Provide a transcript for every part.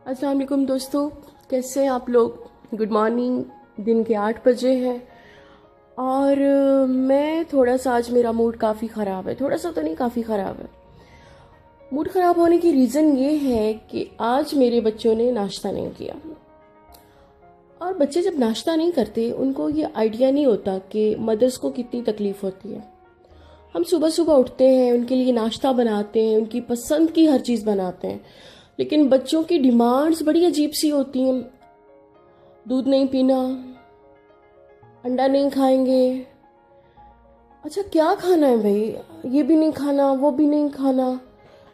अस्सलाम वालेकुम दोस्तों, कैसे हैं आप लोग। Good morning. दिन के 8 बजे हैं और मैं थोड़ा सा आज मेरा मूड काफ़ी ख़राब है। थोड़ा सा तो नहीं, काफ़ी ख़राब है। मूड ख़राब होने की रीज़न ये है कि आज मेरे बच्चों ने नाश्ता नहीं किया। और बच्चे जब नाश्ता नहीं करते उनको ये आइडिया नहीं होता कि मदर्स को कितनी तकलीफ़ होती है। हम सुबह सुबह उठते हैं, उनके लिए नाश्ता बनाते हैं, उनकी पसंद की हर चीज़ बनाते हैं, लेकिन बच्चों की डिमांड्स बड़ी अजीब सी होती हैं। दूध नहीं पीना, अंडा नहीं खाएंगे। अच्छा, क्या खाना है भाई? ये भी नहीं खाना, वो भी नहीं खाना।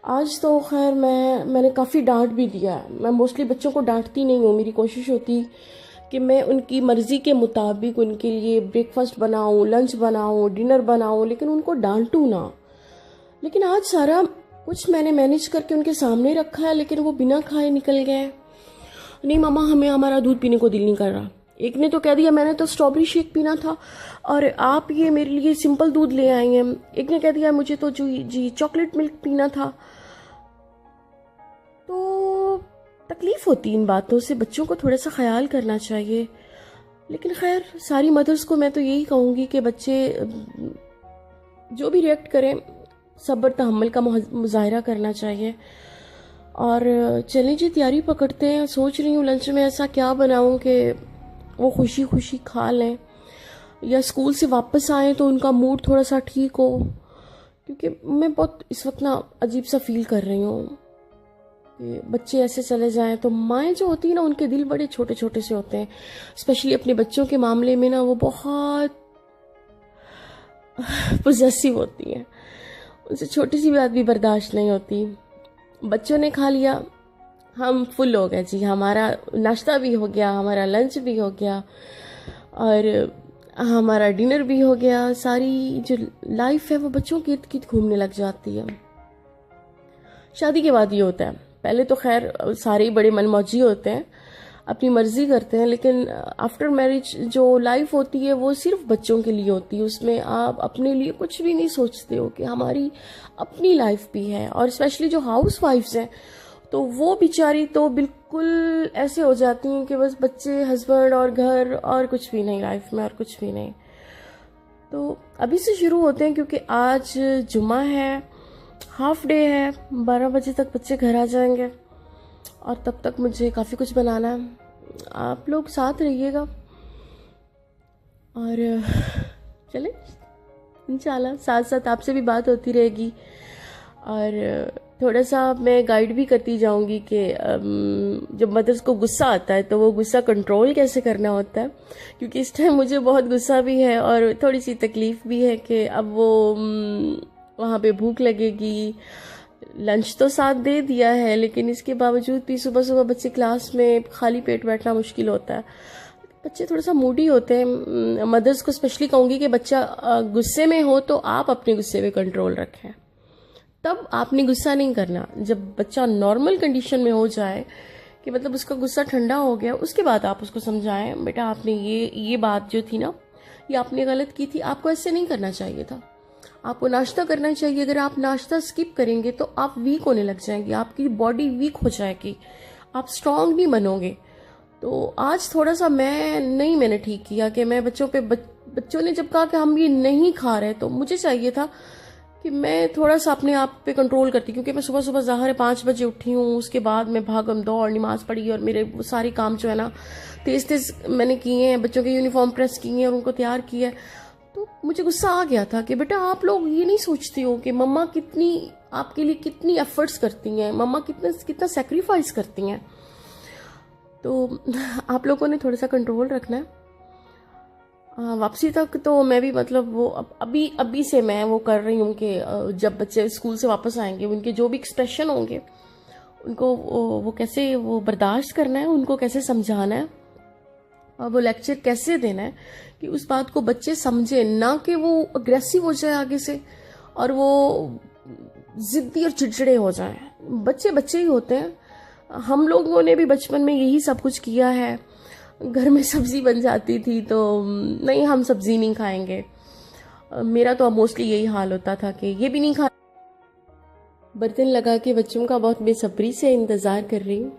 आज तो खैर मैंने काफ़ी डांट भी दिया है। मैं मोस्टली बच्चों को डांटती नहीं हूँ। मेरी कोशिश होती कि मैं उनकी मर्ज़ी के मुताबिक उनके लिए ब्रेकफास्ट बनाऊँ, लंच बनाऊँ, डिनर बनाऊँ, लेकिन उनको डांटूँ ना। लेकिन आज सारा कुछ मैंने मैनेज करके उनके सामने रखा है, लेकिन वो बिना खाए निकल गए। नहीं मामा, हमें हमारा दूध पीने को दिल नहीं कर रहा। एक ने तो कह दिया मैंने तो स्ट्रॉबेरी शेक पीना था और आप ये मेरे लिए सिंपल दूध ले आए हैं। एक ने कह दिया मुझे तो जी चॉकलेट मिल्क पीना था। तो तकलीफ होती इन बातों से, बच्चों को थोड़ा सा ख्याल करना चाहिए। लेकिन खैर, सारी मदर्स को मैं तो यही कहूँगी कि बच्चे जो भी रिएक्ट करें, सब्र तहम्मुल का मुजाहरा करना चाहिए। और चलें जी, तैयारी पकड़ते हैं। सोच रही हूँ लंच में ऐसा क्या बनाऊँ कि वो खुशी खुशी खा लें, या स्कूल से वापस आएँ तो उनका मूड थोड़ा सा ठीक हो। क्योंकि मैं बहुत इस वक्त ना अजीब सा फील कर रही हूँ कि बच्चे ऐसे चले जाएं तो माएँ जो होती हैं ना, उनके दिल बड़े छोटे छोटे से होते हैं। स्पेशली अपने बच्चों के मामले में ना वो बहुत पोजेसिव होती हैं। उनसे छोटी सी बात भी बर्दाश्त नहीं होती। बच्चों ने खा लिया, हम फुल हो गए जी। हमारा नाश्ता भी हो गया, हमारा लंच भी हो गया और हमारा डिनर भी हो गया। सारी जो लाइफ है वो बच्चों के इर्द गिर्द घूमने लग जाती है। शादी के बाद ये होता है। पहले तो खैर सारे ही बड़े मनमौजी होते हैं, अपनी मर्जी करते हैं, लेकिन आफ्टर मैरिज जो लाइफ होती है वो सिर्फ बच्चों के लिए होती है। उसमें आप अपने लिए कुछ भी नहीं सोचते हो कि हमारी अपनी लाइफ भी है। और स्पेशली जो हाउस वाइफ्स हैं तो वो बेचारी तो बिल्कुल ऐसे हो जाती हैं कि बस बच्चे, हस्बैंड और घर, और कुछ भी नहीं लाइफ में, और कुछ भी नहीं। तो अभी से शुरू होते हैं, क्योंकि आज जुमा है, हाफ डे है। 12 बजे तक बच्चे घर आ जाएंगे और तब तक मुझे काफ़ी कुछ बनाना है। आप लोग साथ रहिएगा और चले इंशाल्लाह साथ साथ आपसे भी बात होती रहेगी। और थोड़ा सा मैं गाइड भी करती जाऊंगी कि जब मदर्स को गुस्सा आता है तो वो गुस्सा कंट्रोल कैसे करना होता है। क्योंकि इस टाइम मुझे बहुत गुस्सा भी है और थोड़ी सी तकलीफ़ भी है कि अब वो वहाँ पे भूख लगेगी। लंच तो साथ दे दिया है, लेकिन इसके बावजूद भी सुबह सुबह बच्चे क्लास में खाली पेट बैठना मुश्किल होता है। बच्चे थोड़ा सा मूडी होते हैं। मदर्स को स्पेशली कहूँगी कि बच्चा गुस्से में हो तो आप अपने गुस्से पे कंट्रोल रखें। तब आपने गुस्सा नहीं करना। जब बच्चा नॉर्मल कंडीशन में हो जाए कि मतलब उसका गुस्सा ठंडा हो गया, उसके बाद आप उसको समझाएं, बेटा आपने ये बात जो थी ना, ये आपने गलत की थी, आपको ऐसे नहीं करना चाहिए था, आपको नाश्ता करना चाहिए। अगर आप नाश्ता स्किप करेंगे तो आप वीक होने लग जाएंगे, आपकी बॉडी वीक हो जाएगी, आप स्ट्रांग नहीं बनोगे। तो आज थोड़ा सा मैंने ठीक किया कि मैं बच्चों ने जब कहा कि हम ये नहीं खा रहे, तो मुझे चाहिए था कि मैं थोड़ा सा अपने आप पे कंट्रोल करती। क्योंकि मैं सुबह सुबह ज़ाहिर है 5 बजे उठी हूँ, उसके बाद मैं भागम दौड़, नमाज पढ़ी और मेरे वो सारे काम जो है ना तेज़ तेज़ मैंने किए हैं। बच्चों के यूनिफॉर्म प्रेस किए हैं और उनको तैयार किया है। तो मुझे गुस्सा आ गया था कि बेटा आप लोग ये नहीं सोचते हो कि मम्मा कितनी आपके लिए कितनी एफर्ट्स करती हैं, मम्मा कितना सेक्रीफाइस करती हैं। तो आप लोगों ने थोड़ा सा कंट्रोल रखना है। वापसी तक तो मैं भी मतलब वो अभी से मैं वो कर रही हूँ कि जब बच्चे स्कूल से वापस आएंगे उनके जो भी एक्सप्रेशन होंगे उनको वो कैसे वो बर्दाश्त करना है, उनको कैसे समझाना है और वो लेक्चर कैसे देना है कि उस बात को बच्चे समझे, ना कि वो अग्रेसिव हो जाए आगे से और वो जिद्दी और चिड़चिड़े हो जाए। बच्चे बच्चे ही होते हैं। हम लोगों ने भी बचपन में यही सब कुछ किया है। घर में सब्जी बन जाती थी तो नहीं, हम सब्जी नहीं खाएंगे। मेरा तो मोस्टली यही हाल होता था कि ये भी नहीं खा। बर्तन लगा के बच्चों का बहुत बेसब्री से इंतज़ार कर रही हूँ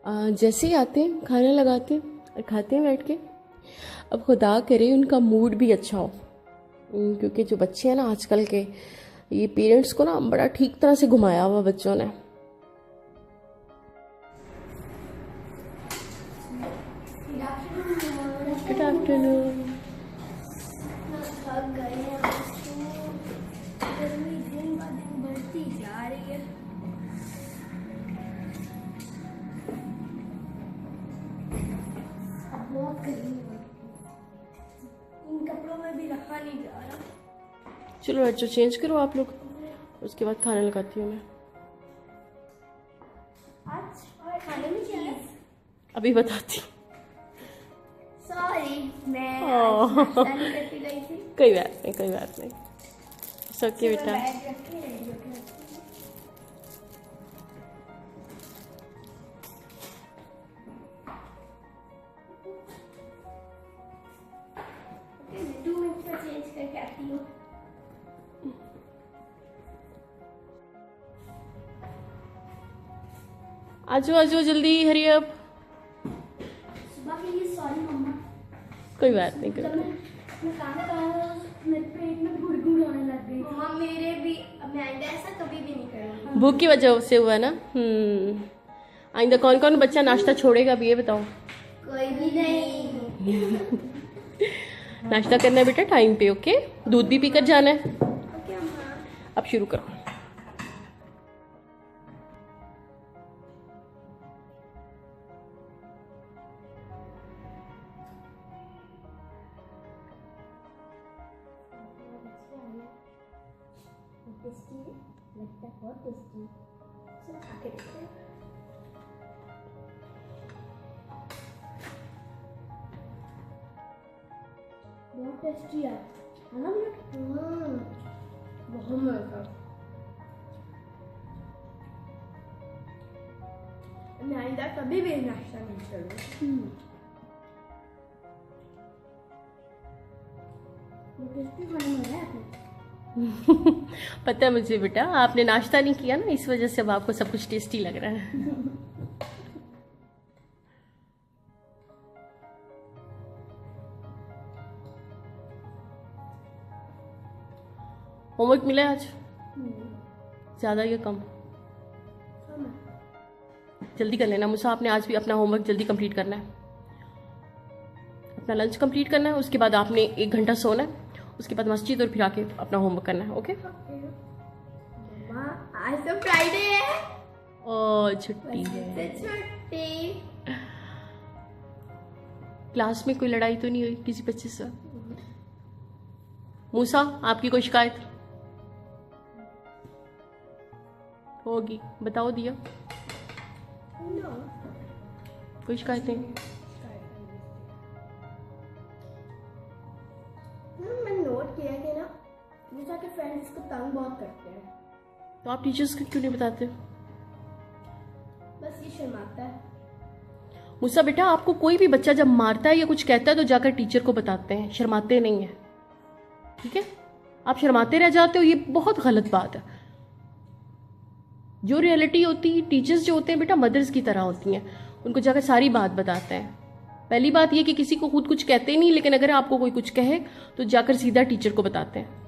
जैसे ही आते हैं खाना लगाते हैं और खाते हैं बैठ के। अब खुदा करे उनका मूड भी अच्छा हो, क्योंकि जो बच्चे हैं ना आजकल के, ये पेरेंट्स को ना बड़ा ठीक तरह से घुमाया हुआ बच्चों ने। Good afternoon. गर्मी दिन ब दिन बढ़ती जा रही है। बहुत गर्मी है, इन कपड़ों में भी रखा नहीं जा रहा। चलो बच्चों चेंज करो आप लोग, उसके बाद खाना लगाती हूँ मैं। आज और खाने में क्या है? अभी बताती। सॉरी, मैं आज नाश्ता नहीं करके गई थी। कोई बात नहीं, कोई बात नहीं, सबके बेटा। बैग रख के रेडी होके रखती हूँ। ओके, 2 मिनट में चेंज करके आती हूँ। आजो आजो जल्दी, हरी अप। सुबह के लिए सॉरी मम्मा। कोई बात नहीं, कोई जब बात नहीं। मैं खाना खाया मेरे पेट में गुड़गुड़ होने लग गई। मम्मा मेरे भी, मैं आइंदा ऐसा कभी भी नहीं करूँगी। भूख की वजह से हुआ ना। आइंदा कौन कौन बच्चा नाश्ता छोड़ेगा अब ये बताओ। कोई भी नहीं। नाश्ता करना है बेटा टाइम पे, ओके? दूध भी पीकर जाना है। ओके अम्मा। अब शुरू करो। टेस्टी लगता है, बहुत टेस्टी। सब खा के देखते हैं। बहुत टेस्टी है ना भैया? बहुत मजा। मैं आइंदा कभी भी नाश्ता नहीं करूँगी। टेस्टी खाने में है आपने। पता है मुझे बेटा, आपने नाश्ता नहीं किया ना, इस वजह से अब आपको सब कुछ टेस्टी लग रहा है। होमवर्क मिला है आज? ज्यादा या कम? जल्दी कर लेना मुझसे, आपने आज भी अपना होमवर्क जल्दी कंप्लीट करना है। अपना लंच कंप्लीट करना है, उसके बाद आपने 1 घंटा सोना है, उसके बाद मस्जिद और फिर आके अपना होमवर्क करना है, ओके? मम्मा आज तो फ्राइडे है। ओ छुट्टी है। छुट्टी। क्लास में कोई लड़ाई तो नहीं हुई किसी बच्चे से? मूसा आपकी कोई शिकायत होगी? बताओ दिया। कोई शिकायत नहीं? मैंने नोट किया कि ना मूसा के फ्रेंड्स इसको तंग बहुत करते हैं। तो आप टीचर्स को क्यों नहीं बताते? बस ये शर्माता है। मूसा बेटा, आपको कोई भी बच्चा जब मारता है या कुछ कहता है तो जाकर टीचर को बताते हैं, शर्माते नहीं है, ठीक है? आप शर्माते रह जाते हो, ये बहुत गलत बात है। जो रियलिटी होती है, टीचर्स जो होते हैं बेटा मदर्स की तरह होती हैं, उनको जाकर सारी बात बताते हैं। पहली बात ये कि किसी को खुद कुछ कहते नहीं, लेकिन अगर आपको कोई कुछ कहे तो जाकर सीधा टीचर को बताते हैं।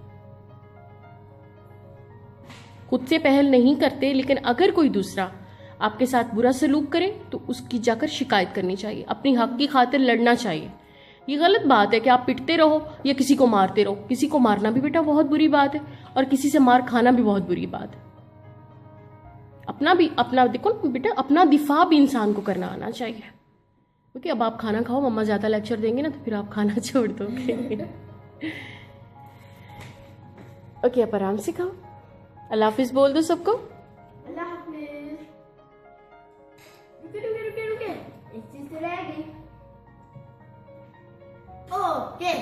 खुद से पहल नहीं करते, लेकिन अगर कोई दूसरा आपके साथ बुरा सलूक करे तो उसकी जाकर शिकायत करनी चाहिए, अपनी हक की खातिर लड़ना चाहिए। ये गलत बात है कि आप पिटते रहो या किसी को मारते रहो। किसी को मारना भी बेटा बहुत बुरी बात है, और किसी से मार खाना भी बहुत बुरी बात है। अपना देखो बेटा, अपना दिफा भी इंसान को करना आना चाहिए। ओके, अब आप खाना खाओ, मम्मा ज़्यादा लेक्चर देंगे ना तो फिर आप खाना छोड़ दोगे। ओके, आप आराम से खाओ। अल्लाह हाफिज बोल दो सबको। अल्लाह हाफिज। रुके रुके रुके रुके, एक चीज तो रह गई। ओके